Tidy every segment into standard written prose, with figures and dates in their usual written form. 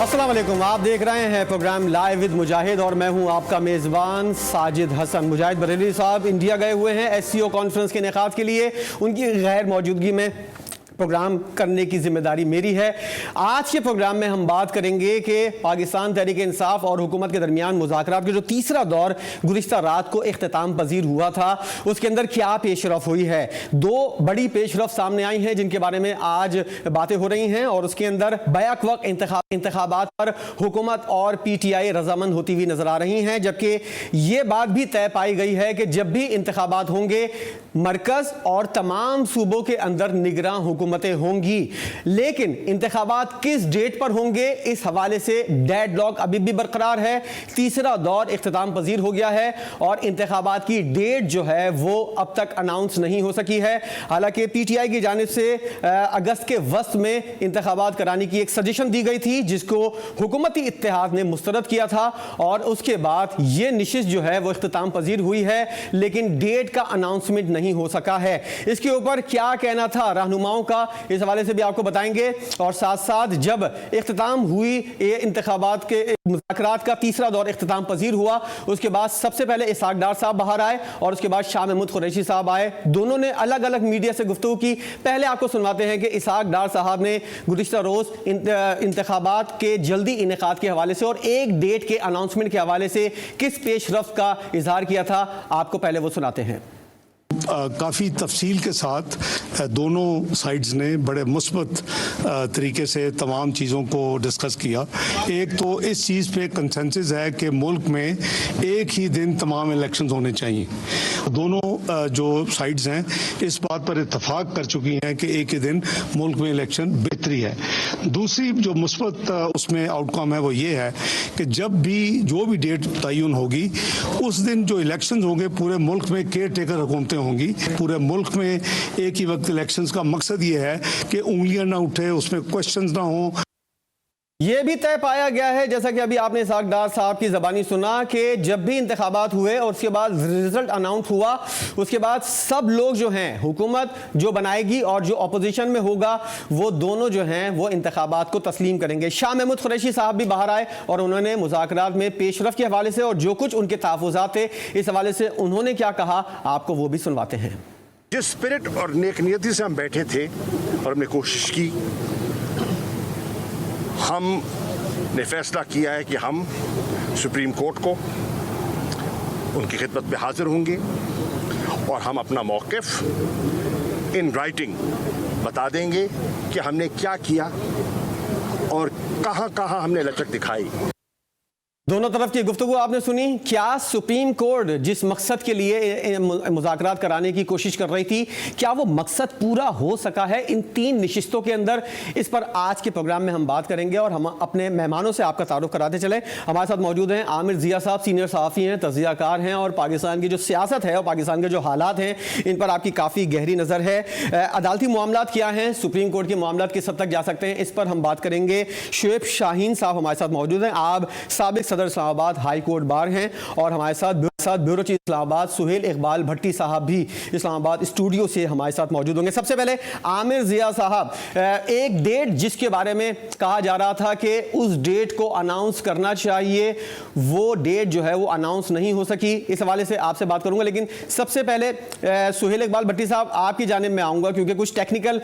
अस्सलाम वालेकुम, आप देख रहे हैं प्रोग्राम लाइव विद मुजाहिद और मैं हूं आपका मेज़बान साजिद हसन। मुजाहिद बरेली साहब इंडिया गए हुए हैं एससीओ कॉन्फ्रेंस के इनेकाद के लिए। उनकी गैर मौजूदगी में प्रोग्राम करने की जिम्मेदारी मेरी है। आज के प्रोग्राम में हम बात करेंगे कि पाकिस्तान तहरीक इंसाफ और हुकूमत के दरमियान मुज़ाकरात के जो तीसरा दौर गुज़िश्ता रात को इख्तिताम पजीर हुआ था, उसके अंदर क्या पेशरफ हुई है। दो बड़ी पेशरफ सामने आई हैं जिनके बारे में आज बातें हो रही हैं और उसके अंदर बैक वक्त इंतखाबात पर हुकूमत और PTI रजामंद होती हुई नजर आ रही हैं, जबकि ये बात भी तय पाई गई है कि जब भी इंतखाबात होंगे मरकज और तमाम सूबों के अंदर निगरां हुकूमतें होंगी, लेकिन इंतखाबात किस डेट पर होंगे इस हवाले से डेडलॉक अभी भी बरकरार है। तीसरा दौर इख्तिताम पजीर हो गया है और इंतखाबात की डेट जो है वो अब तक अनाउंस नहीं हो सकी है। हालांकि PTI की जानिब से अगस्त के वस्त में इंतखाबात कराने की एक सजेशन दी गई थी जिसको हुकूमती इत्तेहाद ने मुस्तरद किया था और उसके बाद ये निशिस्त जो है वो इख्तिताम पजीर हुई है, लेकिन डेट का अनाउंसमेंट नहीं हो सका है। इसके ऊपर क्या कहना था रहनुमाओं का, इस हवाले से भी आपको बताएंगे और साथ साथ जब इख्तिताम हुई इंतखाबात के मुज़ाकरात का तीसरा दौर इख्तिताम पजीर हुआ, उसके बाद सबसे पहले इसहाक डार साहब बाहर आए और उसके बाद शाह महमूद कुरैशी साहब आए। दोनों ने अलग अलग मीडिया से गुफ्तगू की। पहले आपको सुनवाते हैं कि इसहाक डार साहब ने गुज़िश्ता रोज इंतखाबात के जल्दी इनेकाद के हवाले से और एक डेट के अनाउंसमेंट के हवाले से किस पेशरफ्त का इजहार किया था। आपको पहले वो सुनाते हैं। काफ़ी तफसील के साथ दोनों साइड्स ने बड़े मुस्बत तरीके से तमाम चीज़ों को डिस्कस किया। एक तो इस चीज़ पे कंसेंसस है कि मुल्क में एक ही दिन तमाम इलेक्शंस होने चाहिए। दोनों जो साइड्स हैं इस बात पर इत्तफाक कर चुकी हैं कि एक ही दिन मुल्क में इलेक्शन बेहतरी है। दूसरी जो मुस्बत उसमें आउटकम है वो ये है कि जब भी जो भी डेट तयन होगी उस दिन जो इलेक्शंस होंगे पूरे मुल्क में केयर टेकर हुकूमतें होंगी। पूरे मुल्क में एक ही वक्त इलेक्शंस का मकसद ये है कि उंगलियां ना उठे, उसमें क्वेश्चंस ना हो। यह भी तय पाया गया है, जैसा कि अभी आपने इसहाक डार साहब की ज़बानी सुना, कि जब भी इंतखाबात हुए और उसके बाद रिजल्ट अनाउंस हुआ, उसके बाद सब लोग जो हैं हुकूमत जो बनाएगी और जो अपोजिशन में होगा वो दोनों जो हैं वो इंतखाबात को तस्लीम करेंगे। शाह महमूद कुरैशी साहब भी बाहर आए और उन्होंने मुज़ाकरात में पेशरफ के हवाले से और जो कुछ उनके तहफ़्फ़ुज़ात थे इस हवाले से उन्होंने क्या कहा, आपको वो भी सुनवाते हैं। जिस स्पिरिट और नेकनियती से हम बैठे थे और हमने कोशिश की, हमने फैसला किया है कि हम सुप्रीम कोर्ट को उनकी खिदमत में हाजिर होंगे और हम अपना मौक़िफ़ इन राइटिंग बता देंगे कि हमने क्या किया और कहाँ कहाँ हमने लचक दिखाई। दोनों तरफ की गुफ्तगू आपने सुनी। क्या सुप्रीम कोर्ट जिस मकसद के लिए मुज़ाकरात कराने की कोशिश कर रही थी, क्या वो मकसद पूरा हो सका है इन तीन नशिस्तों के अंदर? इस पर आज के प्रोग्राम में हम बात करेंगे और हम अपने मेहमानों से आपका तारुफ कराते चले। हमारे साथ मौजूद हैं आमिर ज़िया साहब, सीनियर सहाफ़ी हैं, तज़कियाकार हैं और पाकिस्तान की जो सियासत है और पाकिस्तान के जो हालात हैं इन पर आपकी काफ़ी गहरी नज़र है। अदालती मामलात क्या हैं, सुप्रीम कोर्ट के मामलात किस हद तक जा सकते हैं, इस पर हम बात करेंगे। शुएब शाहीन साहब हमारे साथ मौजूद हैं। आप साबिक सदर इस्लामाबाद हाई कोर्ट बार हैं और हमारे साथ ब्यूरो चीफ इस्लामाबाद सुहेल इकबाल भट्टी साहब भी इस्लामाबाद स्टूडियो से हमारे साथ मौजूद होंगे। सबसे पहले आमिर ज़िया साहब, एक डेट जिसके बारे में कहा जा रहा था कि उस डेट को अनाउंस करना चाहिए, वो डेट जो है वो अनाउंस नहीं हो सकी, इस हवाले से आपसे बात करूंगा। लेकिन सबसे पहले सुहेल इकबाल भट्टी साहब आपकी जानिब में आऊंगा क्योंकि कुछ टेक्निकल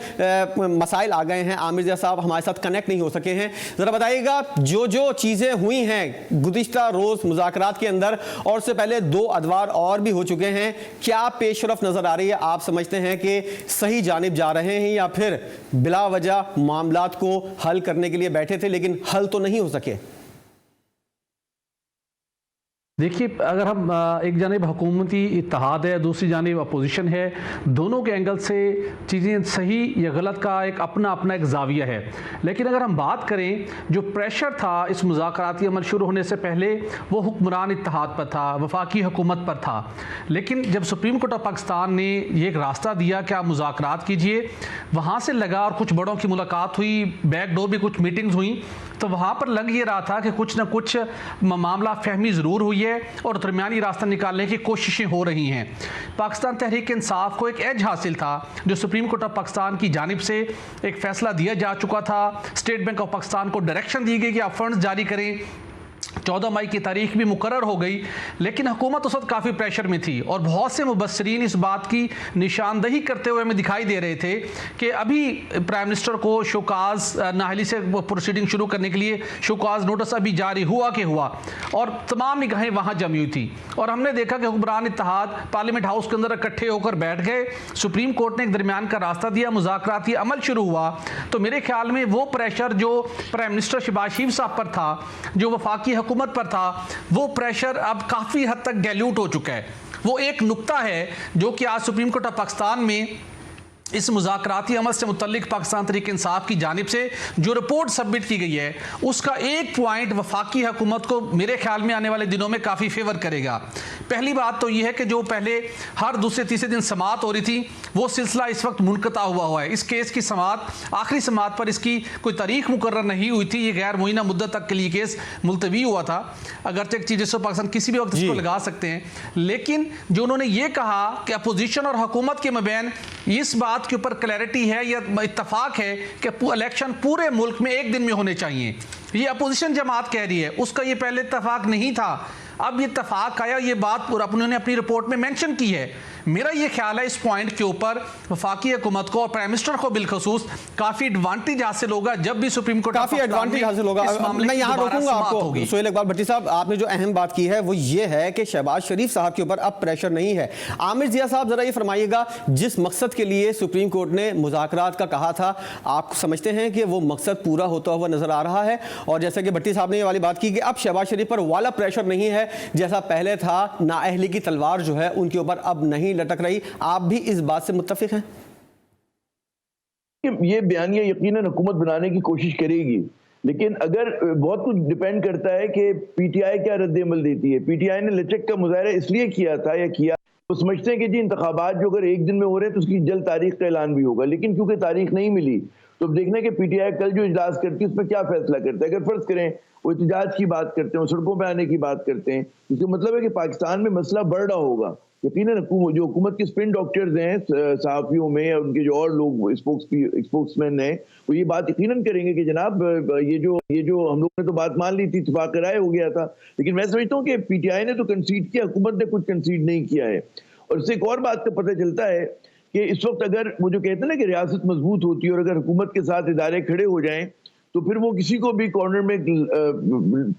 मसाइल आ गए हैं। आमिर ज़िया साहब हमारे साथ कनेक्ट नहीं हो सके हैं। ज़रा बताइएगा जो जो चीज़ें हुई हैं गुज़िश्ता रोज़ मुज़ाकरात के अंदर और उससे पहले दो अदवार और भी हो चुके हैं, क्या पेशरफ नजर आ रही है? आप समझते हैं कि सही जानिब जा रहे हैं या फिर बिला वजह मामलात को हल करने के लिए बैठे थे लेकिन हल तो नहीं हो सके? देखिए, अगर हम एक जानिब हुकूमती इत्तेहाद है, दूसरी जानिब अपोजिशन है, दोनों के एंगल से चीज़ें सही या गलत का एक अपना अपना एक जाविया है। लेकिन अगर हम बात करें, जो प्रेशर था इस मुज़ाकराती अमल शुरू होने से पहले वो हुक्मरान इत्तेहाद पर था, वफाकी हुकूमत पर था। लेकिन जब सुप्रीम कोर्ट ऑफ पाकिस्तान ने ये एक रास्ता दिया कि आप मुज़ाकरात कीजिए, वहाँ से लगा और कुछ बड़ों की मुलाकात हुई, बैक डोर भी कुछ मीटिंग्स हुई, तो वहाँ पर लग ये रहा था कि कुछ ना कुछ मामला फहमी ज़रूर हुई है है और दरमियानी रास्ता निकालने की कोशिशें हो रही हैं। पाकिस्तान तहरीक इंसाफ को एक एज हासिल था जो सुप्रीम कोर्ट ऑफ पाकिस्तान की जानिब से एक फैसला दिया जा चुका था। स्टेट बैंक ऑफ पाकिस्तान को डायरेक्शन दी गई कि आप फंड्स जारी करें। 14 मई की तारीख भी मुकर्रर हो गई, लेकिन हुकूमत उस वक्त काफ़ी प्रेशर में थी और बहुत से मुबस्सरीन इस बात की निशानदही करते हुए हमें दिखाई दे रहे थे कि अभी प्राइम मिनिस्टर को शोकाज नाहली से प्रोसीडिंग शुरू करने के लिए शोकाज नोटिस अभी जारी हुआ कि हुआ, और तमाम निगाहें वहाँ जमी हुई थी। और हमने देखा कि हुक्मरान इत्तेहाद पार्लियामेंट हाउस के अंदर इकट्ठे होकर बैठ गए। सुप्रीम कोर्ट ने एक दरमियान का रास्ता दिया, मुज़ाकराती अमल शुरू हुआ। तो मेरे ख्याल में वो प्रेशर जो प्राइम मिनिस्टर शहबाज शरीफ साहब पर था, जो वफाकी हुकूमत पर था, वो प्रेशर अब काफ़ी हद तक डाइल्यूट हो चुका है। वो एक नुक्ता है जो कि आज सुप्रीम कोर्ट ऑफ पाकिस्तान में इस मुज़ाकराती अमल से मुतल्लिक पाकिस्तान तहरीक इंसाफ की जानिब से जो रिपोर्ट सबमिट की गई है, उसका एक पॉइंट वफाकी हुकूमत को मेरे ख्याल में आने वाले दिनों में काफ़ी फेवर करेगा। पहली बात तो यह है कि जो पहले हर दूसरे तीसरे दिन समाअत हो रही थी, वो सिलसिला इस वक्त मुनक़ता हुआ है। इस केस की समाअत, आखिरी समाअत पर इसकी कोई तारीख मुकर्रर नहीं हुई थी। ये गैर मुइना मुद्दत तक के लिए केस मुलतवी हुआ था। अगरचे चीफ जस्टिस पाकिस्तान किसी भी वक्त इसको लगा सकते हैं, लेकिन जो उन्होंने ये कहा कि अपोजिशन और हुकूमत के मबैन इस बात के ऊपर क्लैरिटी है या इत्तफाक है कि इलेक्शन पूरे मुल्क में एक दिन में होने चाहिए, ये अपोजिशन जमात कह रही है। उसका ये पहले इत्तफाक नहीं था, अब ये इत्तफाक आया। ये बात उन्होंने अपनी रिपोर्ट में मेंशन की है। मेरा ये ख्याल है इस पॉइंट के ऊपर वफाकी हुकूमत को और प्राइम मिनिस्टर को बिलखसूस काफी एडवांटेज हासिल होगा जब भी सुप्रीम कोर्ट काफी एडवांटेज हासिल होगा। मैं यहाँ रोकूंगा आपको। सोहेल इकबाल भट्टी साहब, आपने जो अहम बात की है वो ये है कि शहबाज शरीफ साहब के ऊपर अब प्रेशर नहीं है। आमिर जिया साहब, जरा ये फरमाइएगा, जिस मकसद के लिए सुप्रीम कोर्ट ने मुज़ाकरात का कहा था, आप समझते हैं कि वो मकसद पूरा होता हुआ नजर आ रहा है? और जैसे कि भट्टी साहब ने ये वाली बात की कि अब शहबाज शरीफ पर वाला प्रेशर नहीं है जैसा पहले था, नाअहली की तलवार जो है उनके ऊपर अब नहीं लटक रही, आप भी इस बात से मुत्तफिक हैं? ये बयानिया यकीनन हुकूमत बनाने की कोशिश करेगी, लेकिन अगर बहुत कुछ डिपेंड करता है कि पीटीआई क्या रद्द-ए-अमल देती है। पीटीआई ने लचक का मुजाहरा इसलिए किया था या किया, तो समझते हैं कि जी इंतखाबात जो अगर एक दिन में हो रहे हैं तो उसकी जल्द तारीख का ऐलान भी होगा, लेकिन क्योंकि तारीख नहीं मिली तो अब देखना है कि पीटीआई कल जो इजलास करती है उसमें क्या फैसला करता है। अगर फर्ज करें वो एहतजाज की बात करते हैं, सड़कों पर आने की बात करते हैं, इसका मतलब है कि पाकिस्तान में मसला बढ़ रहा होगा। यकीनन जो हुकूमत के स्पिन डॉक्टर्स हैं सहाफियों में या उनके जो और लोग स्पोक्समैन हैं, वो ये बात यकीनन करेंगे कि जनाब ये जो हम लोग ने तो बात मान ली थी, इत्तेफाक राय हो गया था। लेकिन मैं समझता हूँ कि पीटीआई ने तो कंसीड किया, हुकूमत ने कुछ कंसीड नहीं किया है। और इससे एक और बात का पता चलता है कि इस वक्त अगर वो जो कहते हैं ना कि रियासत मजबूत होती है और अगर हुकूमत के साथ इदारे खड़े हो जाएं तो फिर वो किसी को भी कॉर्नर में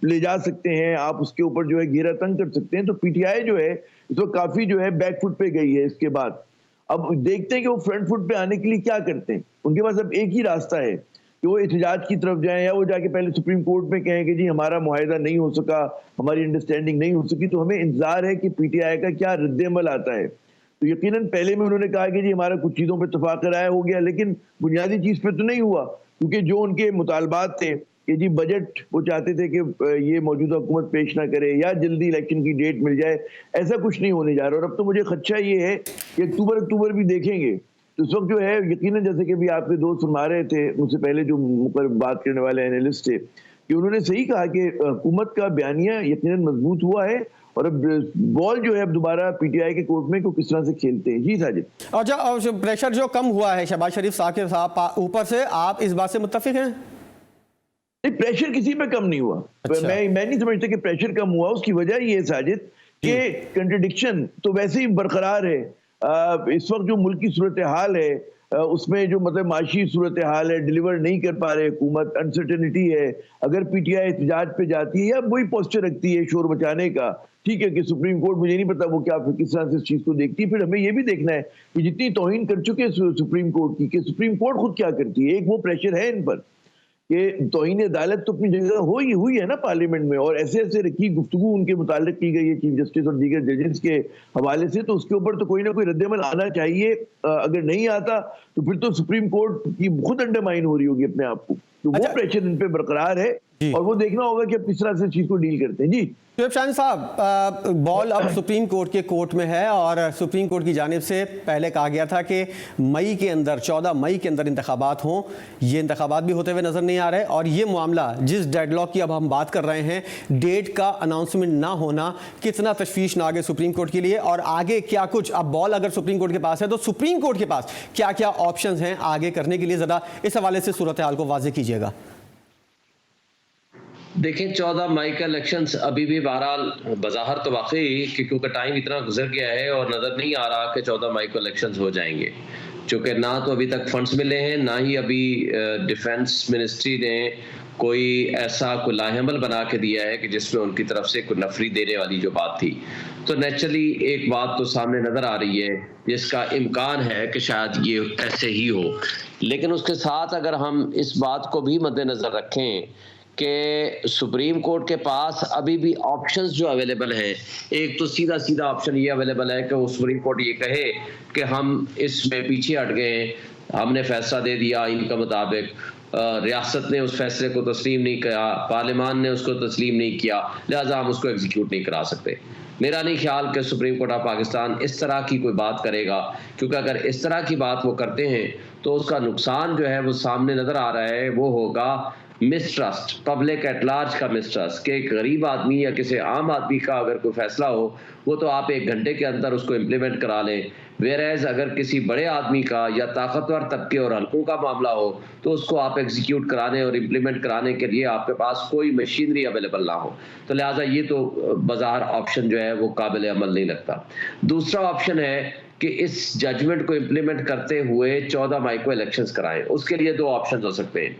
ले जा सकते हैं, आप उसके ऊपर जो है घेरा तंग कर सकते हैं। तो पीटीआई जो है इस वक्त काफी जो है बैकफुट पे गई है। इसके बाद अब देखते हैं कि वो फ्रंट फुट पे आने के लिए क्या करते हैं। उनके पास अब एक ही रास्ता है कि वो एहतजाज की तरफ जाएं या वो जाके पहले सुप्रीम कोर्ट में कहें कि जी हमारा मुआहिदा नहीं हो सका, हमारी अंडरस्टैंडिंग नहीं हो सकी। तो हमें इंतजार है कि पीटीआई का क्या रद्द-ए-अमल आता है। तो यकीनन पहले में उन्होंने कहा कि जी हमारा कुछ चीजों पर इत्तेफाक राय हो गया, लेकिन बुनियादी चीज पे तो नहीं हुआ, क्योंकि जो उनके मुतालबात थे कि जी बजट वो चाहते थे कि ये मौजूदा हुकूमत पेश ना करे या जल्दी इलेक्शन की डेट मिल जाए, ऐसा कुछ नहीं होने जा रहा। और अब तो मुझे खदशा ये है कि अक्टूबर भी देखेंगे तो इस वक्त जो है यकीनन, जैसे कि भी आपके दोस्त फरमा रहे थे मुझसे पहले जो मुकर बात करने वाले एनालिस्ट थे, कि उन्होंने सही कहा कि हुकूमत का बयानिया यकीनन मजबूत हुआ है और अब बॉल जो है अब दोबारा पीटीआई के कोर्ट में को किस तरह से खेलते हैं। जी साजिद, और जो प्रेशर जो कम हुआ है शहबाज शरीफ साहब के साथ ऊपर से, आप इस बात से मुत्तफिक हैं? नहीं, प्रेशर किसी पे कम नहीं हुआ। अच्छा। मैं नहीं समझता कि प्रेशर कम हुआ। उसकी वजह ये है साजिद कि कंट्रडिक्शन तो वैसे ही बरकरार है। इस वक्त जो मुल्क की सूरत हाल है उसमें जो मतलब माशी सूरत हाल है, डिलीवर नहीं कर पा रहे हुकूमत, अनसर्टेनिटी है। अगर पीटीआई एहतजाज पे जाती है या वही पोस्टर रखती है शोर मचाने का, ठीक है कि सुप्रीम कोर्ट, मुझे नहीं पता वो क्या किस तरह से इस चीज को देखती है। फिर हमें ये भी देखना है कि जितनी तौहीन कर चुके हैं सुप्रीम कोर्ट की, कि सुप्रीम कोर्ट खुद क्या करती है। एक वो प्रेशर है इन पर कि तौहीन अदालत तो अपनी जगह हुई है ना पार्लियामेंट में, और ऐसे ऐसे रखी गुफ्तगू उनके मुताल्लिक की गई है चीफ जस्टिस और दीगर जजेस के हवाले से, तो उसके ऊपर तो कोई ना कोई रद्द-ए-अमल आना चाहिए। अगर नहीं आता तो फिर तो सुप्रीम कोर्ट की खुद अंडरमाइन हो रही होगी अपने आप को। तो वो प्रेशर इन पे बरकरार है और वो देखना होगा कि अब किस तरह से चीज को डील करते हैं। जी शुएब शाहीन साहब, बॉल अब सुप्रीम कोर्ट के कोर्ट में है और सुप्रीम कोर्ट की जानिब से पहले कहा गया था कि मई के अंदर 14 मई के अंदर इंतखाबात हों। ये इंतखाबात भी होते हुए नजर नहीं आ रहे और ये मामला जिस डेडलॉक की अब हम बात कर रहे हैं, डेट का अनाउंसमेंट ना होना कितना तशवीशनाक है सुप्रीम कोर्ट के लिए, और आगे क्या कुछ, अब बॉल अगर सुप्रीम कोर्ट के पास है तो सुप्रीम कोर्ट के पास क्या क्या ऑप्शन हैं आगे करने के लिए, ज़रा इस हवाले से सूरत हाल को वाज़ेह कीजिएगा। देखिए 14 मई का इलेक्शंस अभी भी बहरहाल बज़ाहिर तो वाकई क्योंकि टाइम इतना गुजर गया है और नज़र नहीं आ रहा कि 14 मई को इलेक्शंस हो जाएंगे, क्योंकि ना तो अभी तक फंड्स मिले हैं, ना ही अभी डिफेंस मिनिस्ट्री ने कोई ऐसा कोई लाहेमल बना के दिया है कि जिसमें उनकी तरफ से कोई नफरी देने वाली जो बात थी। तो नेचुरली एक बात तो सामने नज़र आ रही है जिसका इम्कान है कि शायद ये ऐसे ही हो, लेकिन उसके साथ अगर हम इस बात को भी मद्देनज़र रखें कि सुप्रीम कोर्ट के पास अभी भी ऑप्शंस जो अवेलेबल हैं, एक तो सीधा सीधा ऑप्शन ये अवेलेबल है कि वो सुप्रीम कोर्ट ये कहे कि हम इसमें पीछे हट गए, हमने फैसला दे दिया इनके मुताबिक, रियासत ने उस फैसले को तस्लीम नहीं किया, पार्लियामान ने उसको तस्लीम नहीं किया, लिहाजा हम उसको एग्जीक्यूट नहीं करा सकते। मेरा नहीं ख्याल कि सुप्रीम कोर्ट ऑफ पाकिस्तान इस तरह की कोई बात करेगा, क्योंकि अगर इस तरह की बात वो करते हैं तो उसका नुकसान जो है वो सामने नज़र आ रहा है, वो होगा मिसट्रस्ट, पब्लिक एट लार्ज का मिसट्रस्ट, कि एक गरीब आदमी या किसी आम आदमी का अगर कोई फैसला हो वो तो आप 1 घंटे के अंदर उसको इम्प्लीमेंट करा लें, वेयरएज अगर किसी बड़े आदमी का या ताकतवर तबके और हल्कों का मामला हो तो उसको आप एग्जीक्यूट कराने और इम्प्लीमेंट कराने के लिए आपके पास कोई मशीनरी अवेलेबल ना हो। तो लिहाजा ये तो बाजार ऑप्शन जो है वो काबिल अमल नहीं लगता। दूसरा ऑप्शन है कि इस जजमेंट को इम्प्लीमेंट करते हुए 14 मई को इलेक्शंस कराएं। उसके लिए 2 ऑप्शन हो सकते हैं।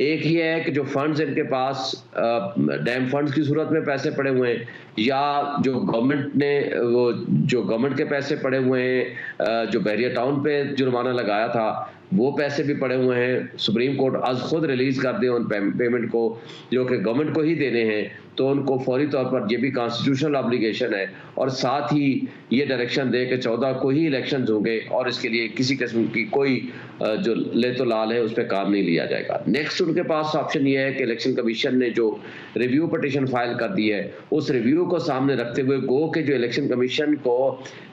एक ही है कि जो फंड्स इनके पास डैम फंड्स की सूरत में पैसे पड़े हुए हैं, या जो गवर्नमेंट ने वो जो गवर्नमेंट के पैसे पड़े हुए हैं, जो बहरिया टाउन पे जुर्माना लगाया था वो पैसे भी पड़े हुए हैं, सुप्रीम कोर्ट आज खुद रिलीज कर दे उन पेमेंट को जो कि गवर्नमेंट को ही देने हैं, तो उनको फौरी तौर पर ये भी कॉन्स्टिट्यूशनल ऑब्लिगेशन है, और साथ ही ये डायरेक्शन दे कि 14 को ही इलेक्शंस होंगे और इसके लिए किसी किस्म की कोई जो ले तो लाल है उस पर काम नहीं लिया जाएगा। नेक्स्ट उनके पास ऑप्शन ये है कि इलेक्शन कमीशन ने जो रिव्यू पिटीशन फाइल कर दी है उस रिव्यू को सामने रखते हुए गो के जो इलेक्शन कमीशन को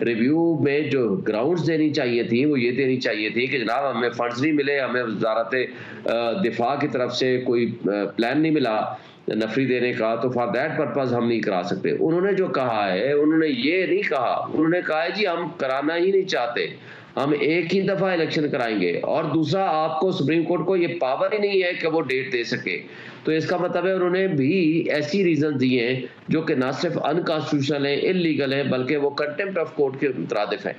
रिव्यू में जो ग्राउंड्स देनी चाहिए थी वो ये देनी चाहिए थी कि जनाब हमें फंड्स नहीं मिले, हमें वज़ारत दिफा की तरफ से कोई प्लान नहीं मिला नफरी देने का, तो फॉर दैट पर्पज हम नहीं करा सकते। उन्होंने जो कहा है, उन्होंने ये नहीं कहा, उन्होंने कहा है जी हम कराना ही नहीं चाहते, हम एक ही दफा इलेक्शन कराएंगे, और दूसरा आपको सुप्रीम कोर्ट को ये पावर ही नहीं है कि वो डेट दे सके। तो इसका मतलब है उन्होंने भी ऐसी रीजन दिए हैं जो कि ना सिर्फ अनकॉन्स्टिट्यूशनल है, इलीगल है, बल्कि वो कंटेम्प्ट ऑफ कोर्ट के मुताबिक है।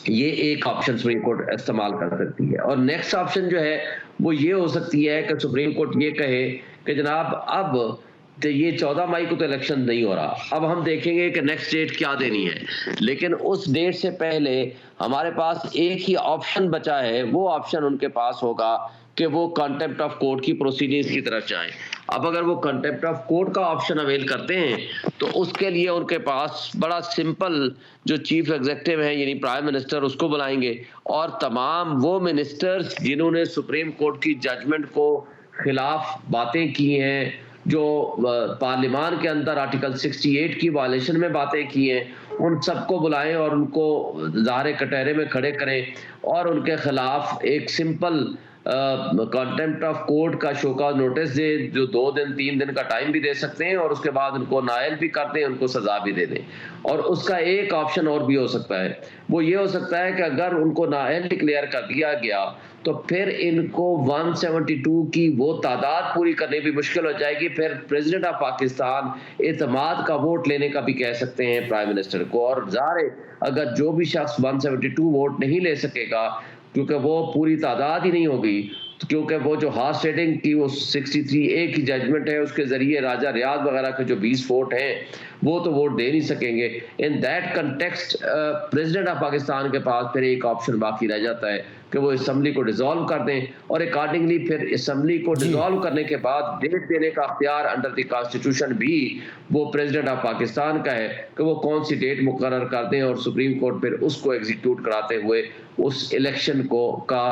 ये एक ऑप्शन सुप्रीम कोर्ट इस्तेमाल कर सकती है। और नेक्स्ट ऑप्शन जो है वो ये हो सकती है कि सुप्रीम कोर्ट ये कहे कि जनाब अब तो ये 14 मई को तो इलेक्शन नहीं हो रहा, अब हम देखेंगे कि नेक्स्ट डेट क्या देनी है, लेकिन उस डेट से पहले हमारे पास एक ही ऑप्शन बचा है, वो ऑप्शन उनके पास होगा कि वो कंटेम्प्ट ऑफ कोर्ट की प्रोसीडिंग्स की तरफ जाएं। अब अगर वो कंटेम्प्ट ऑफ कोर्ट का ऑप्शन अवेल करते हैं तो उसके लिए उनके पास बड़ा सिंपल जो चीफ एग्जीक्यूटिव है यानी प्राइम मिनिस्टर उसको बुलाएंगे, और तमाम वो मिनिस्टर्स जिन्होंने सुप्रीम कोर्ट की जजमेंट को खिलाफ बातें की हैं, जो पार्लियामान के अंदर आर्टिकल 68 की वायलेशन में बातें की हैं, उन सबको बुलाएं और उनको ज़ाहिर कटहरे में खड़े करें और उनके खिलाफ एक सिंपल कंटेम्प्ट ऑफ कोर्ट का शोकॉज नोटिस दे, जो 2 दिन 3 दिन का टाइम भी दे सकते हैं, और उसके बाद उनको नायल भी कर दें, उनको सजा भी दे दें। और उसका एक ऑप्शन और भी हो सकता है, वो ये हो सकता है कि अगर उनको नायल डिक्लेयर कर दिया गया तो फिर इनको 172 की वो तादाद पूरी करनी भी मुश्किल हो जाएगी, फिर प्रेसिडेंट ऑफ पाकिस्तान एतमाद का वोट लेने का भी कह सकते हैं प्राइम मिनिस्टर को। और ज़ाहिर अगर जो भी शख्स 172 वोट नहीं ले सकेगा क्योंकि वो पूरी तादाद ही नहीं होगी, तो क्योंकि वो जो हार्स रेटिंग की वो 63A की जजमेंट है उसके जरिए राजा रियाज वगैरह के जो 20 वोट हैं वो तो वोट दे नहीं सकेंगे। In that context president of Pakistan के पास फिर एक ऑप्शन बाकी रह जाता है कि वो असेंबली को डिसॉल्व कर दें, और अकॉर्डिंगली फिर असेंबली को डिसॉल्व करने के बाद डेट देने का अख्तियार अंडर द कॉन्स्टिट्यूशन भी वो प्रेसिडेंट ऑफ पाकिस्तान का है कि वो कौन सी डेट मुकर्रर कर दें, और सुप्रीम कोर्ट फिर उसको एग्जीक्यूट कराते हुए उस इलेक्शन को का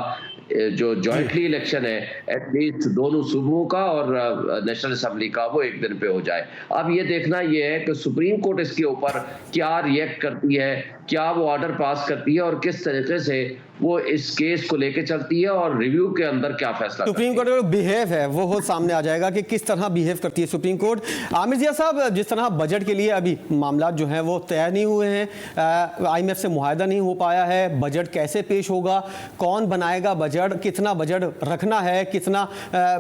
जो जॉइंटली इलेक्शन है एटलीस्ट दोनों सूबों का और नेशनल असेंबली का वो एक दिन पे हो जाए। अब ये देखना ये है कि सुप्रीम कोर्ट इसके ऊपर क्या रिएक्ट करती है, क्या वो ऑर्डर पास करती है और किस तरीके से वो इस केस को लेके चलती है और रिव्यू के अंदर क्या फैसला सुप्रीम कोर्ट का जो बिहेव है वो सामने आ जाएगा कि किस तरह बिहेव करती है सुप्रीम कोर्ट। आमिर जिया साहब, जिस तरह बजट के लिए अभी मामला जो है वो तय नहीं हुए हैं, IMF से मुआहदा नहीं हो पाया है, बजट कैसे पेश होगा, कौन बनाएगा बजट, कितना बजट रखना है, कितना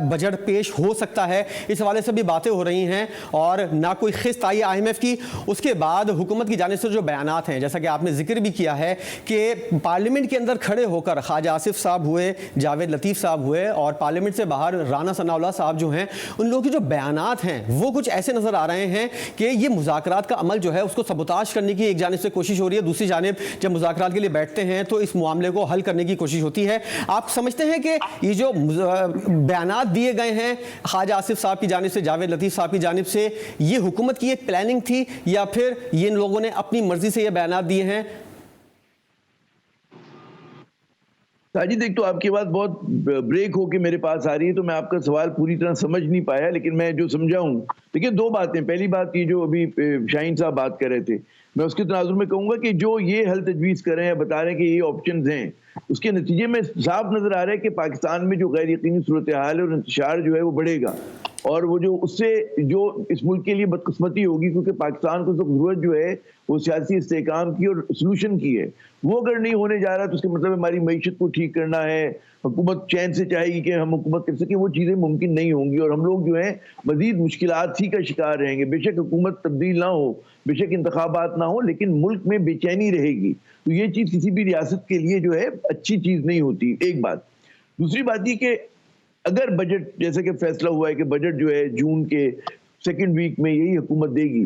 बजट पेश हो सकता है, इस हवाले से भी बातें हो रही हैं और ना कोई खिस्त आई IMF की। उसके बाद हुकूमत की जानिब से जो बयानात हैं, जैसा कि आपने जिक्र भी किया है कि पार्लियामेंट के अंदर खड़े होकर ख्वाजा आसिफ साहब हुए, जावेद लतीफ़ साहब हुए और पार्लियामेंट से बाहर राना सनाउल्लाह साहब जो हैं, उन लोगों के जो बयानात हैं वो कुछ ऐसे नज़र आ रहे हैं कि ये मुज़ाकरात का अमल जो है उसको सबूताश करने की एक जानिब से कोशिश हो रही है, दूसरी जानिब जब मुज़ाकरात के लिए बैठते हैं तो इस मामले को हल करने की कोशिश होती है। आप समझते हैं कि ये जो बयानात दिए गए हैं ख्वाजा आसिफ साहब की जानिब से, जावेद लतीफ़ साहब की जानिब से, ये हुकूमत की एक प्लानिंग थी या फिर ये इन लोगों ने अपनी मर्जी से ये बयानात दिए हैं? साजिद, एक तो आपकी बात बहुत ब्रेक होके मेरे पास आ रही है तो मैं आपका सवाल पूरी तरह समझ नहीं पाया, लेकिन मैं जो समझा हूं, देखिए दो बातें। पहली बात ये जो अभी शाहीन साहब बात कर रहे थे, मैं उसके तनाजुर में कहूंगा कि जो ये हल तजवीज़ कर रहे हैं, बता रहे हैं कि ये ऑप्शंस हैं, उसके नतीजे में साफ नजर आ रहा है कि पाकिस्तान में जो गैर यकीनी सूरत हाल है और इंतशार जो है वो बढ़ेगा और वो जो उससे जो इस मुल्क के लिए बदकिस्मती होगी, क्योंकि पाकिस्तान को जरूरत जो है वो सियासी इस्तेहकाम की और सलूशन की है, वो अगर नहीं होने जा रहा तो उसका मतलब हमारी मईशत को ठीक करना है, हुकूमत चैन से चाहेगी कि हम हुकूमत कर सकें, वो चीज़ें मुमकिन नहीं होंगी और हम लोग जो है मजीद मुश्किलात ही का शिकार रहेंगे। बेशक हुकूमत तब्दील ना हो, बेशक इंतखाबात ना हो, लेकिन मुल्क में बेचैनी रहेगी, तो ये चीज़ किसी भी रियासत के लिए जो है अच्छी चीज़ नहीं होती, एक बात। दूसरी बात ये कि अगर बजट जैसे कि फैसला हुआ है कि बजट जो है जून के सेकंड वीक में यही हुकूमत देगी,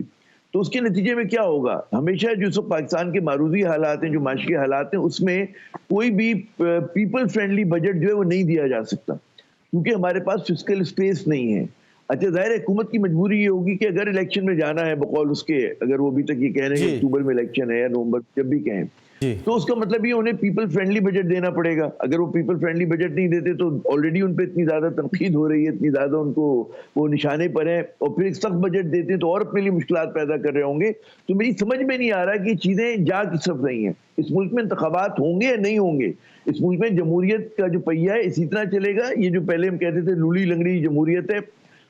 तो उसके नतीजे में क्या होगा? हमेशा जो सब पाकिस्तान के मारूजी हालात हैं, जो माशी हालात हैं, उसमें कोई भी पीपल फ्रेंडली बजट जो है वो नहीं दिया जा सकता, क्योंकि हमारे पास फिस्कल स्पेस नहीं है। अच्छा, जाहिर है हुकूमत की मजबूरी ये होगी कि अगर इलेक्शन में जाना है, बकौल उसके, अगर वो अभी तक ये कह रहे हैं अक्टूबर में इलेक्शन है या नवंबर, जब भी कहें, तो उसका मतलब ये उन्हें पीपल फ्रेंडली बजट देना पड़ेगा। अगर वो पीपल फ्रेंडली बजट नहीं देते तो ऑलरेडी उन पे इतनी ज्यादा तनकीद हो रही है, इतनी ज्यादा उनको वो निशाने पर है, और फिर एक सख्त बजट देते हैं तो और अपने लिए मुश्किलात पैदा कर रहे होंगे। तो मेरी समझ में नहीं आ रहा कि चीजें जा किस तरफ रही हैं। इस मुल्क में इंतखाबात होंगे या नहीं होंगे? इस मुल्क में जमहूरियत का जो पहिया है इसी तरह चलेगा? ये जो पहले हम कहते थे लूली लंगड़ी जमहूरियत है,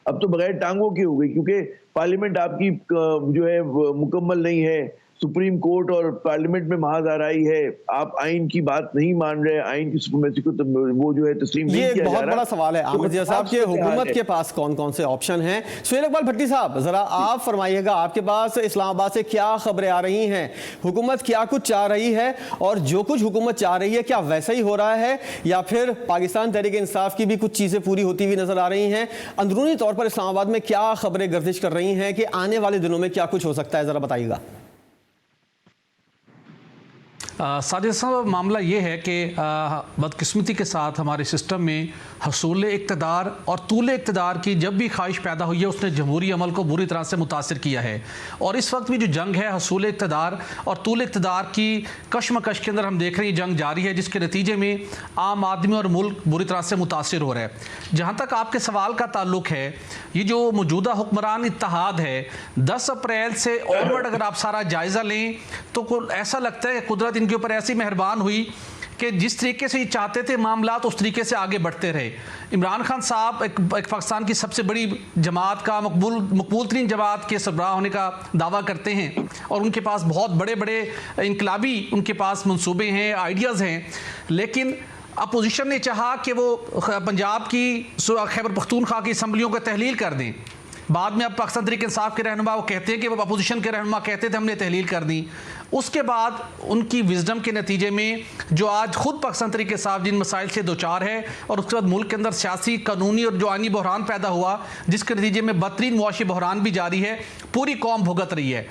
अब तो बगैर टांगों की हो गई, क्योंकि पार्लियामेंट आपकी जो है मुकम्मल नहीं है, सुप्रीम कोर्ट और पार्लियामेंट में महादाराई है, आप आइन की बात नहीं मान रहे, आइन की सुप्रीमेसी को वो जो है तस्लीम नहीं किया जा रहा। ये बहुत बड़ा सवाल है आमिर जिया साहब के हुकूमत के पास कौन कौन से ऑप्शन हैं। सुहेल इकबाल भट्टी साहब, जरा आप फरमाइएगा, आपके पास इस्लामाबाद से क्या खबरें आ रही हैं, हुकूमत क्या कुछ चाह रही है और जो कुछ हुकूमत चाह रही है क्या वैसा ही हो रहा है या फिर पाकिस्तान तहरीक इंसाफ की भी कुछ चीज़ें पूरी होती हुई नजर आ रही हैं? अंदरूनी तौर पर इस्लामाबाद में क्या खबरें गर्दिश कर रही हैं कि आने वाले दिनों में क्या कुछ हो सकता है, जरा बताइएगा। साजिद साहब, मामला ये है कि बदकिस्मती के साथ हमारे सिस्टम में हसूल इक़्तिदार और तूल इक़्तिदार की जब भी ख्वाहिश पैदा हुई है उसने जमहूरी अमल को बुरी तरह से मुतासिर किया है। और इस वक्त भी जो जंग है हसूल इक़्तिदार और तूल इक़्तिदार की कशमकश के अंदर हम देख रहे हैं जंग जारी है, जिसके नतीजे में आम आदमी और मुल्क बुरी तरह से मुतासिर हो रहा है। जहाँ तक आपके सवाल का ताल्लुक है, ये जो मौजूदा हुक्मरान इत्तेहाद है 10 अप्रैल से ऑनवर्ड अगर आप सारा जायज़ा लें तो ऐसा लगता है कुदरत के ऊपर ऐसी मेहरबान हुई कि जिस तरीके से ये चाहते थे मामलात उस तरीके से आगे बढ़ते रहे। इमरान खान साहब एक पाकिस्तान की सबसे बड़ी जमात का मकबूल तरीन जमात के सरबराह होने का दावा करते हैं और उनके पास बहुत बड़े बड़े इनकलाबी उनके पास मंसूबे हैं, आइडियाज़ हैं, लेकिन अपोजिशन ने चाहा कि वो पंजाब की खैबर पख्तूनख्वा की असम्बलियों को तहलील कर दें। बाद में अब पाकिस्तान तहरीक इंसाफ के रहनुमा वो कहते हैं कि वो अपोजिशन के रहनुमा कहते थे हमने तहलील कर दी। उसके बाद उनकी विजडम के नतीजे में जो आज खुद पाकिस्तान तहरीक इंसाफ जिन मसाइल से दो चार है और उसके बाद मुल्क के अंदर सियासी कानूनी और जो आइनी बहरान पैदा हुआ जिसके नतीजे में बदतरीन मुआशी बहरान भी जारी है, पूरी कौम भुगत रही है।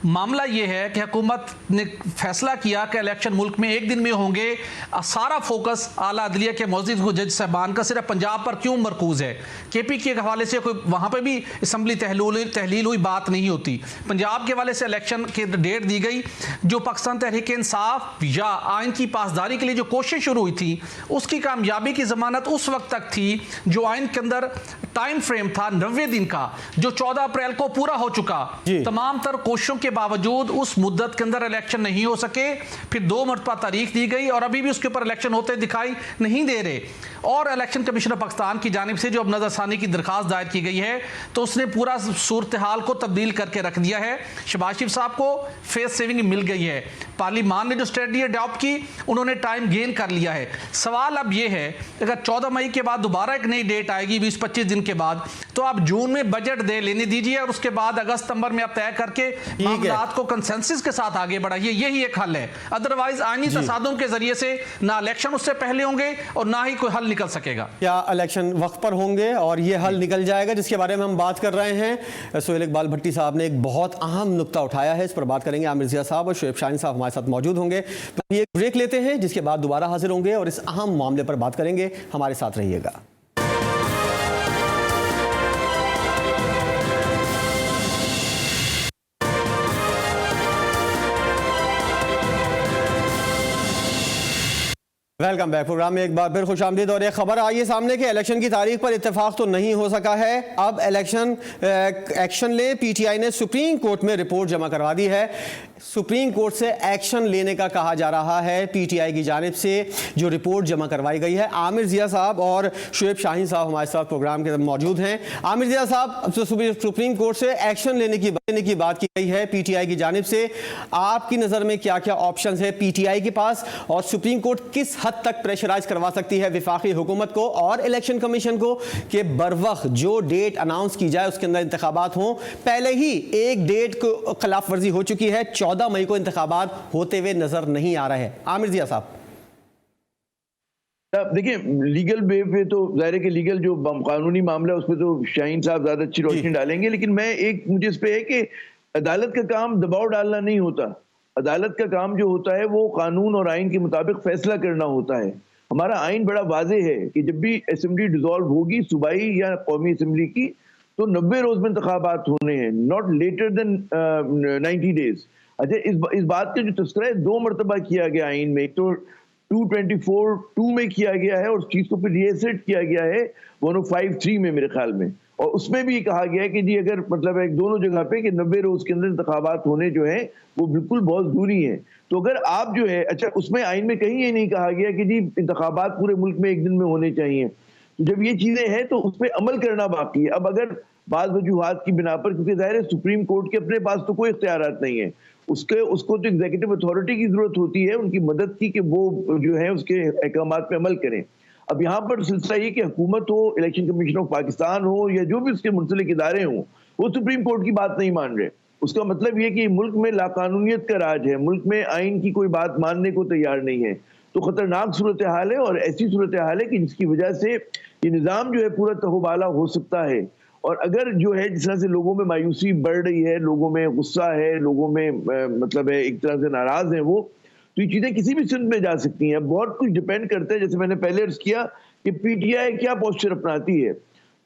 मामला ये है कि हुकूमत ने फैसला किया कि इलेक्शन मुल्क में एक दिन में होंगे, सारा फोकस आला अदलिया के मौजूद जज साहबान का सिर्फ पंजाब पर क्यों मरकूज है? KP के हवाले से कोई वहाँ पर भी असम्बली तहलील हुई बात नहीं होती। पंजाब के हवाले से इलेक्शन की डेट दी गई। जो पाकिस्तान तहरीक इंसाफ या आइन की पासदारी के लिए जो कोशिश शुरू हुई थी, उसकी कामयाबी की जमानत उस वक्त तक थी जो आइन के अंदर टाइम फ्रेम था 90 दिन का, जो 14 अप्रैल को पूरा हो चुका। तमाम तर कोशिशों के बावजूद उस मुद्दत के अंदर इलेक्शन नहीं हो सके। फिर 2 मरतबा तारीख दी गई और अभी भी उसके ऊपर इलेक्शन होते दिखाई नहीं दे रहे। और इलेक्शन कमीशन ऑफ पाकिस्तान की जानिब से जो अब नजरसानी की दरखास्त दायर की गई है, तो उसने पूरा सूरत हाल को तब्दील करके रख दिया है। शहबाज शरीफ साहब को फेस सेविंग मिल गई है। पार्लियामान ने जो स्ट्रेटजी अडॉप्ट की, उन्होंने टाइम गेन कर लिया है। सवाल अब यह है, अगर 14 मई के बाद दोबारा एक नई डेट आएगी 20-25 दिन के बाद, तो आप जून में बजट दे लेने दीजिए और उसके बाद अगस्त सितंबर में आप तय करके मामलात को कंसेंसस के साथ आगे बढ़ाइए। यही एक हल है। अदरवाइज आईनी तसादुम के जरिए से ना इलेक्शन उससे पहले होंगे और ना ही कोई हल निकल सकेगा। क्या इलेक्शन वक्त पर होंगे और ये हल निकल जाएगा, जिसके बारे में हम बात कर रहे हैं। सोहेल इकबाल भट्टी साहब ने एक बहुत अहम नुक्ता उठाया है, इस पर बात करेंगे। आमिर जिया साहब और शुएब शाहीन साहब हमारे साथ मौजूद होंगे। तो ये ब्रेक लेते हैं, जिसके बाद दोबारा हाजिर होंगे और इस अहम मामले पर बात करेंगे। हमारे साथ रहिएगा। Welcome back. प्रोग्राम में एक बार फिर खुशामदीद। और एक खबर आई है सामने कि इलेक्शन की तारीख पर इत्तेफाक तो नहीं हो सका है। अब इलेक्शन एक्शन ले PTI ने सुप्रीम कोर्ट में रिपोर्ट जमा करवा दी है। सुप्रीम कोर्ट से एक्शन लेने का कहा जा रहा है PTI की जानिब से, जो रिपोर्ट जमा करवाई गई है। आमिर जिया साहब और शुएब शाहीन साहब हमारे साथ प्रोग्राम के मौजूद हैं। आमिर जिया साहब, सुप्रीम कोर्ट से एक्शन लेने की बात की गई है PTI की जानिब से। आपकी नज़र में क्या क्या ऑप्शन है PTI के पास, और सुप्रीम कोर्ट किस हद तक प्रेशराइज करवा सकती है विफाकी हुकूमत को और इलेक्शन कमीशन को कि बरवक्त जो डेट अनाउंस की जाए उसके अंदर इंतखाबात हों? पहले ही एक डेट को खिलाफ वर्जी हो चुकी है, 14 मई को इंतखाबात होते हुए नजर नहीं आ रहे हैं। आमिर जिया साहब, देखिए, लीगल वे पे तो जाहिर है कि लीगल जो कानूनी मामला है उस पर तो शाहीन साहब ज्यादा अच्छी रोशनी डालेंगे, लेकिन मुझे इस पे है कि अदालत का काम दबाव डालना नहीं होता। अदालत का काम जो होता है वो कानून और आइन के मुताबिक फैसला करना होता है। हमारा आइन बड़ा वाज़ेह है कि जब भी असेंबली डिसॉल्व होगी सूबाई या कौमी असेंबली की, तो 90 रोज में इंतखाबात होने हैं, नॉट लेटर देन 90 डेज। अच्छा, इस बात का जो तस्करा है 2 मरतबा किया गया आइन में, तो 224(2) में किया गया है और उस चीज को फिर रीएसेट किया गया है 105(3) में मेरे ख्याल में, और उसमें भी कहा गया है कि जी अगर मतलब एक दोनों जगह पे कि 90 रोज के अंदर इंतखाबात होने जो है वो बिल्कुल बहुत जरूरी है। तो अगर आप जो है, अच्छा उसमें आइन में कहीं ये नहीं कहा गया कि जी इंतखाबात पूरे मुल्क में एक दिन में होने चाहिए। तो जब ये चीजें हैं तो उस पर अमल करना बाकी है। अब अगर बाज़ वजूहात की बिना पर, क्योंकि जाहिर है सुप्रीम कोर्ट के अपने पास तो कोई इख्तियारात नहीं है, उसको तो एग्जीक्यूटिव अथॉरिटी की जरूरत होती है उनकी मदद की कि वो जो है उसके अहकामात पे अमल करें। अब यहाँ पर सिलसिला ये कि हुकूमत हो, इलेक्शन कमीशन ऑफ पाकिस्तान हो या जो भी उसके मुंसलिक इदारे हों, वो सुप्रीम कोर्ट की बात नहीं मान रहे। उसका मतलब ये कि मुल्क में लाकानूनियत का राज है, मुल्क में आइन की कोई बात मानने को तैयार नहीं है। तो खतरनाक सूरत हाल है और ऐसी सूरत हाल है कि जिसकी वजह से ये निज़ाम जो है पूरा तहोबाला हो सकता है। और अगर जो है जिस तरह से लोगों में मायूसी बढ़ रही है, लोगों में गुस्सा है, लोगों में मतलब है एक तरह से नाराज है वो, तो ये चीजें किसी भी सिंध में जा सकती हैं। बहुत कुछ डिपेंड करता है, जैसे मैंने पहले अर्ज किया कि PTI क्या पोस्चर अपनाती है।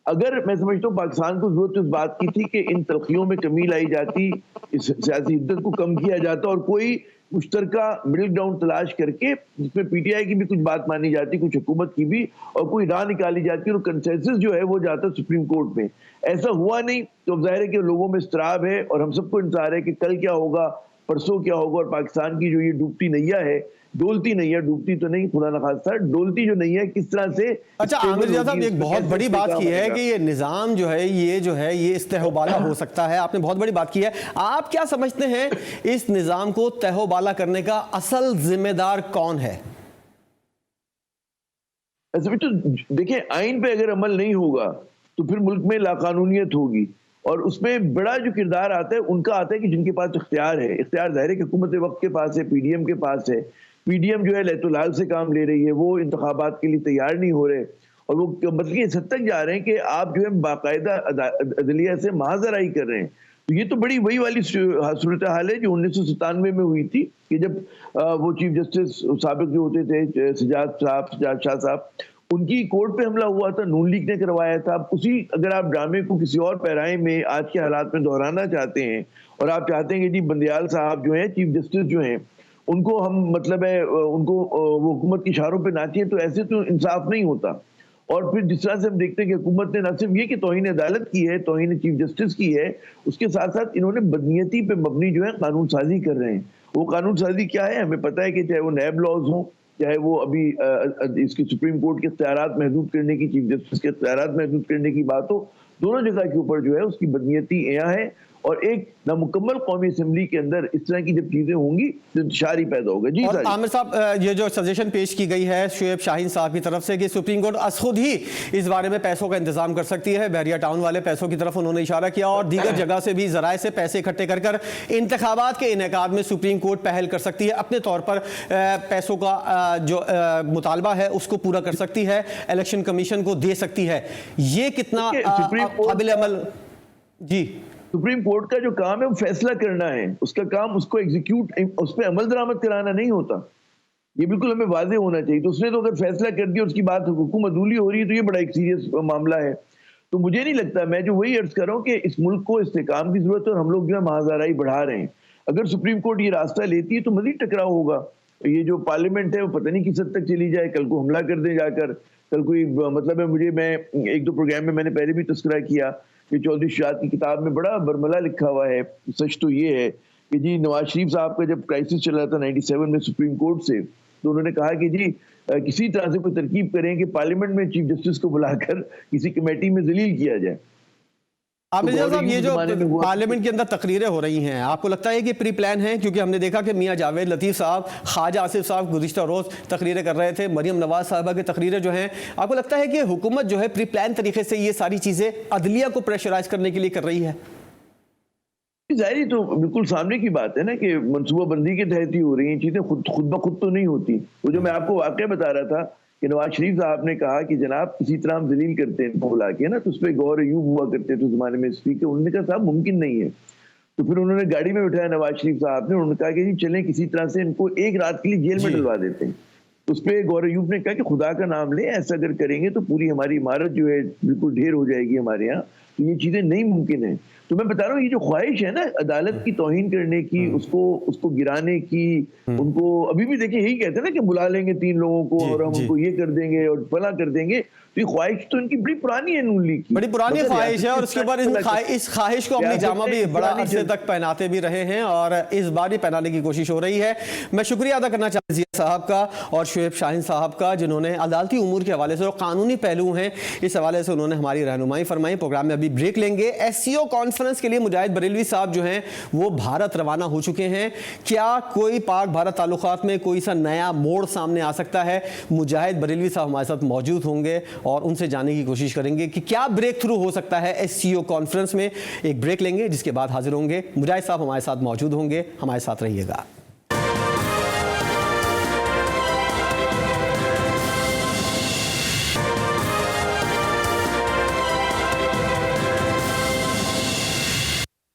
अगर मैं समझता हूँ पाकिस्तान को जरूरत इस बात की थी कि इन तलखियों में कमी लाई जाती, इस सियासी हिद्दत को कम किया जाता और कोई मुश्तरका मिडिल ग्राउंड तलाश करके जिसमें PTI की भी कुछ बात मानी जाती, कुछ हुकूमत की भी, और कोई राह निकाली जाती और कंसेंसस जो है वो जाता सुप्रीम कोर्ट में। ऐसा हुआ नहीं, तो जाहिर है कि लोगों में इस्तराब है और हम सबको इंतजार है कि कल क्या होगा, परसों क्या होगा। और पाकिस्तान की जो ये डूबती नैया है, डोलती नैया, डूबती तो नहीं खुदा न खास्ता, डोलती जो नैया है किस तरह से। अच्छा आमिर जिया साहब, एक बहुत बड़ी बात की है कि ये निज़ाम जो है ये इस्तेहबाला हो सकता है। आपने बहुत बड़ी बात की है। आप क्या समझते हैं इस निज़ाम को तहोबाला करने का असल जिम्मेदार कौन है? तो देखिए, आइन पे अगर अमल नहीं होगा तो फिर मुल्क में लाकानूनियत होगी, और उसमें बड़ा जो किरदार आता है उनका आता है कि जिनके पास इख्तियार है। इख्तियार जाहिर है कि हुकूमत वक्त के पास है, PDM के पास है। PDM जो है लैतुलाल से काम ले रही है, वो इंतखाबात के लिए तैयार नहीं हो रहे, और वो बल्कि इस हद तक जा रहे हैं कि आप जो है बाकायदा अदलिया से महाजराई कर रहे हैं। तो ये तो बड़ी वही वाली सूरत हाल है जो 1997 में हुई थी कि जब वो चीफ जस्टिस साबिक जो होते थे सजाद शाह साहब, उनकी कोर्ट पे हमला हुआ था, नून लीग ने करवाया था। उसी अगर आप ड्रामे को किसी और पैराए में आज के हालात में दोहराना चाहते हैं और आप चाहते हैं कि जी बंदियाल साहब जो हैं चीफ जस्टिस जो हैं उनको हम मतलब है उनको वो हुकूमत की इशारों पे नाचिए, तो ऐसे तो इंसाफ नहीं होता। और फिर जिस तरह से हम देखते हैं कि हुकूमत ने न सिर्फ ये कि तौहीन अदालत की है, तौहीन चीफ जस्टिस की है, उसके साथ साथ इन्होंने बदनीयती पे मबनी जो है कानून साजी कर रहे हैं। वो कानून साजी क्या है हमें पता है कि चाहे वो नैब लॉज हों, चाहे वो अभी इसकी सुप्रीम कोर्ट के इख्तियारात महदूद करने की, चीफ जस्टिस के इख्तियारात महदूद करने की बात हो, दोनों जगह के ऊपर जो है उसकी बदनीयती यहाँ है। और एक नामुकम्मल कौमी असेंबली के अंदर इस तरह की जब चीजें होंगी तो इंतशार ही पैदा होगा। जी और आमिर साहब, ये जो सजेशन पेश की गई है शुएब शाहीन साहब की तरफ से कि सुप्रीम कोर्ट खुद ही इस बारे में पैसों का इंतजाम कर सकती है, बहरिया टाउन वाले पैसों की तरफ उन्होंने इशारा किया, और दीगर जगह से भी जराए से पैसे इकट्ठे कर कर इंतखाबात के इनेकाद में सुप्रीम कोर्ट पहल कर सकती है, अपने तौर पर पैसों का जो मुतालबा है उसको पूरा कर सकती है, इलेक्शन कमीशन को दे सकती है। ये कितना काबिल अमल? जी, सुप्रीम कोर्ट का जो काम है वो फैसला करना है, उसका काम उसको एग्जीक्यूट, उस पर अमल दरामद कराना नहीं होता। ये बिल्कुल हमें वाज़ेह होना चाहिए। तो उसने तो अगर फैसला कर दिया उसकी बात हुकूमत अदूली हो रही है तो ये बड़ा एक सीरियस मामला है। तो मुझे नहीं लगता, मैं जो वही अर्ज कर रहा हूँ कि इस मुल्क को इस्तेकाम की जरूरत है और हम लोग जो है महाज़ाराई बढ़ा रहे हैं। अगर सुप्रीम कोर्ट ये रास्ता लेती है तो मज़ीद टकराव होगा। ये जो पार्लियामेंट है वो पता नहीं किस हद तक चली जाए, कल को हमला कर दे जाकर, कल कोई मतलब है मैं एक दो प्रोग्राम में मैंने पहले भी तस्करा किया कि चौधरी शहाद की किताब में बड़ा बरमला लिखा हुआ है। सच तो ये है कि जी नवाज शरीफ साहब का जब क्राइसिस चल रहा था 97 में सुप्रीम कोर्ट से, तो उन्होंने कहा कि जी किसी तरह से कोई तरकीब करें कि पार्लियामेंट में चीफ जस्टिस को बुलाकर किसी कमेटी में जलील किया जाए। आमिर साहब, ये जो पार्लियामेंट के अंदर तकरीरें हो रही हैं, आपको लगता है कि प्री प्लान है? क्योंकि हमने देखा कि मियां जावेद लतीफ़ साहब, ख्वाजा आसिफ साहब गुज़िश्ता रोज़ तकरीरें कर रहे थे, मरियम नवाज साहबा की तकरीरें जो हैं, आपको लगता है कि हुकूमत जो है प्री प्लान तरीके से ये सारी चीज़ें अदलिया को प्रेशराइज करने के लिए कर रही है? जाहिर तो बिल्कुल सामने की बात है ना कि मनसूबाबंदी के तहत ही हो रही हैं चीज़ें, खुद ब खुद तो नहीं होती। वो जो मैं आपको वाक़या बता रहा था कि नवाज शरीफ साहब ने कहा कि जनाब किसी तरह हम जलील करते हैं इनको बुला के ना, तो उस पर गौर अयूब हुआ करते थे उस जमाने में स्पीकर। उन्होंने कहा साहब मुमकिन नहीं है। तो फिर उन्होंने गाड़ी में बिठाया नवाज शरीफ साहब ने, उन्होंने कहा कि जी चलें किसी तरह से इनको एक रात के लिए जेल में डलवा देते हैं। उस पर गौर अयूब ने कहा कि खुदा का नाम लें, ऐसा अगर करेंगे तो पूरी हमारी इमारत जो है बिल्कुल ढेर हो जाएगी हमारे यहाँ, तो ये चीजें नहीं मुमकिन है। तो मैं बता रहा हूँ ये जो ख्वाहिश है ना अदालत की तौहीन करने की, उसको गिराने की, उनको अभी भी देखिए यही कहते हैं ना कि बुला लेंगे 3 लोगों को और हम उनको ये कर देंगे और फला कर देंगे। तो ये ख्वाहिश तो इनकी बड़ी पुरानी है नून लीग की, बड़ी पुरानी ख्वाहिश है, और उसके बाद इस ख्वाहिश को अपनी जामा भी बड़ा अरसे तक पहनाते भी रहे हैं और इस बार भी पहनाने की कोशिश हो रही है। मैं शुक्रिया अदा करना चाहता हूं जिया साहब का और शुएब शाहीन साहब का, जिन्होंने अदालती उमूर के हवाले से और कानूनी पहलू हैं इस हवाले से उन्होंने हमारी रहनुमाई फरमाई। प्रोग्राम में अभी ब्रेक लेंगे। SCO कॉन्फ्रेंस के लिए मुजाहिद बरेलवी साहब जो हैं वो भारत रवाना हो चुके हैं। क्या कोई पाक भारत ताल्लुकात में कोई सा नया मोड़ सामने आ सकता है? मुजाहिद बरेलवी साहब हमारे साथ मौजूद होंगे और उनसे जानने की कोशिश करेंगे कि क्या ब्रेक थ्रू हो सकता है SCO कॉन्फ्रेंस में। एक ब्रेक लेंगे जिसके बाद हाजिर होंगे। मुजाहिद साहब हमारे साथ मौजूद होंगे, हमारे साथ रहिएगा।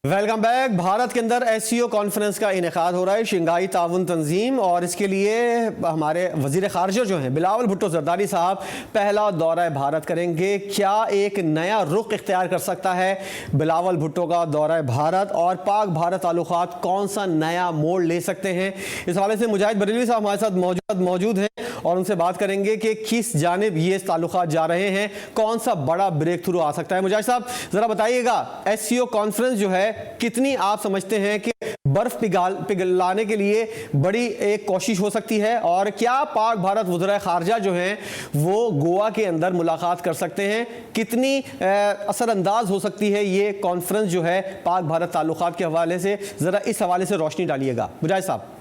Welcome back. भारत के अंदर SCO कॉन्फ्रेंस का इनेकाद हो रहा है, शंघाई ताउन तंजीम, और इसके लिए हमारे वजीर खारजा जो हैं बिलावल भुट्टो जरदारी साहब पहला दौरा भारत करेंगे। क्या एक नया रुख इख्तियार कर सकता है बिलावल भुट्टो का दौरा भारत, और पाक भारत ताल्लुकात कौन सा नया मोड़ ले सकते हैं? इस हवाले से मुजाहिद बरेलवी साहब हमारे साथ मौजूद हैं और उनसे बात करेंगे कि किस जानिब ये ताल्लुकात जा रहे हैं, कौन सा बड़ा ब्रेक थ्रू आ सकता है। मुजाहिद साहब जरा बताइएगा, SCO कॉन्फ्रेंस जो है कितनी आप समझते हैं कि बर्फ पिघलाने के लिए बड़ी एक कोशिश हो सकती है, और क्या पाक भारत वज़ीर खारजा जो हैं वो गोवा के अंदर मुलाकात कर सकते हैं? कितनी असरअंदाज हो सकती है ये कॉन्फ्रेंस जो है पाक भारत ताल्लुकात के हवाले से? जरा इस हवाले से रोशनी डालिएगा मुजाहिद साहब।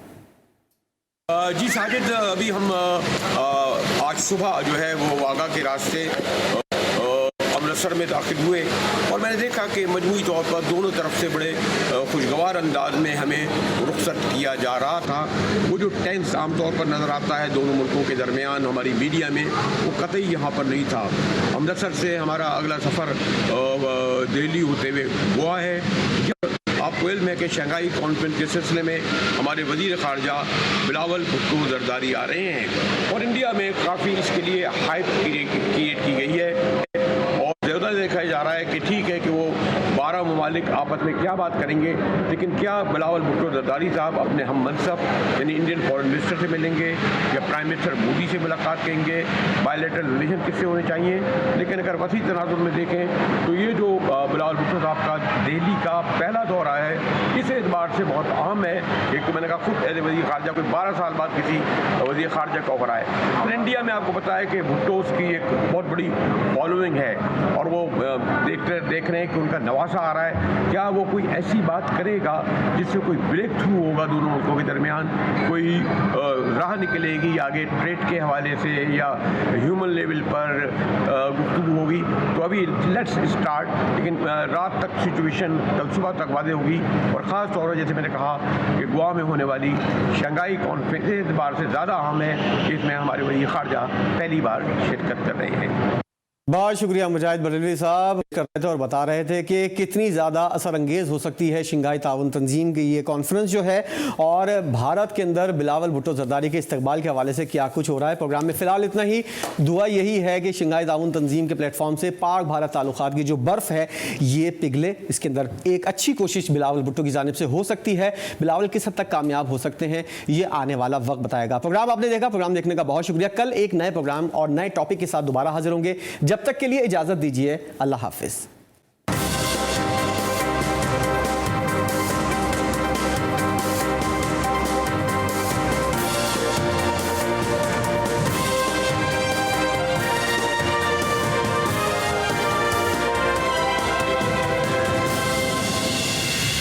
जी साजिद, अभी हम आज सुबह जो है वो वागा के रास्ते अमृतसर में दाखिल हुए और मैंने देखा कि मजमूई तौर पर दोनों तरफ से बड़े खुशगवार अंदाज में हमें रुखसत किया जा रहा था। वो जो टेंस आमतौर पर नज़र आता है दोनों मुल्कों के दरमियान हमारी मीडिया में, वो कतई यहाँ पर नहीं था। अमृतसर से हमारा अगला सफ़र दिल्ली होते हुए गोवा है। आपको इल्म है कि शंघाई कॉन्फ्रेंस के सिलसिले में हमारे वज़ीर ख़ारजा बिलावल भुट्टो ज़रदारी आ रहे हैं और इंडिया में काफ़ी इसके लिए हाइप क्रिएट की गई है और ज़्यादा देखा जा रहा है कि ठीक है कि वो 12 ममालिक आपस में क्या बात करेंगे, लेकिन क्या बिलावल भुट्टो ज़रदारी साहब अपने हम मनसब यानी इंडियन फॉरेन मिनिस्टर से मिलेंगे या प्राइम मिनिस्टर मोदी से मुलाकात करेंगे, बायलैटरल रिलेशन किससे होने चाहिए। लेकिन अगर वसी तनाजुर में देखें तो ये जो बिलावल भुट्टो साहब का दिल्ली का पहला दौरा है इस एतबार से बहुत अहम है। एक तो मैंने कहा खुद एज वज़ीर ख़ारजा कोई 12 साल बाद किसी वज़ीर ख़ारजा का ओवर आए। तो इंडिया में आपको पता है कि भुट्टोस की एक बहुत बड़ी फॉलोइंग है और वो देख रहे हैं कि उनका नवासा आ रहा है, क्या वो कोई ऐसी बात करेगा जिससे कोई ब्रेक थ्रू होगा दोनों मुल्कों के दरमियान, कोई राह निकलेगी आगे ट्रेड के हवाले से या ह्यूमन लेवल पर गुफ्तगू होगी। तो अभी लेट्स स्टार्ट, लेकिन रात तक सिचुएशन कल सुबह तक वादे होगी और ख़ास तौर पर जैसे मैंने कहा कि गोवा में होने वाली शंघाई कॉन्फ्रेंस इस एतबार से ज़्यादा अहम है कि इसमें हमारे वज़ीर ख़ारजा पहली बार शिरकत कर रहे हैं। बहुत शुक्रिया मुजाहिद बरेलवी साहब कर रहे थे और बता रहे थे कि कितनी ज़्यादा असर अंगेज़ हो सकती है शंघाई ताउन तंजीम की ये कॉन्फ्रेंस जो है और भारत के अंदर बिलावल भुट्टो ज़रदारी के इस्तकबाल के हवाले से क्या कुछ हो रहा है। प्रोग्राम में फ़िलहाल इतना ही। दुआ यही है कि शंघाई ताउन तंजीम के प्लेटफॉर्म से पाक भारत ताल्लुकात की जो बर्फ़ है ये पिघले। इसके अंदर एक अच्छी कोशिश बिलावल भुट्टो की जानिब से हो सकती है। बिलावल किस हद तक कामयाब हो सकते हैं ये आने वाला वक्त बताएगा। प्रोग्राम आपने देखा, प्रोग्राम देखने का बहुत शुक्रिया। कल एक नए प्रोग्राम और नए टॉपिक के साथ दोबारा हाजिर होंगे। जब तक के लिए इजाज़त दीजिए। अल्लाह हाफिज़।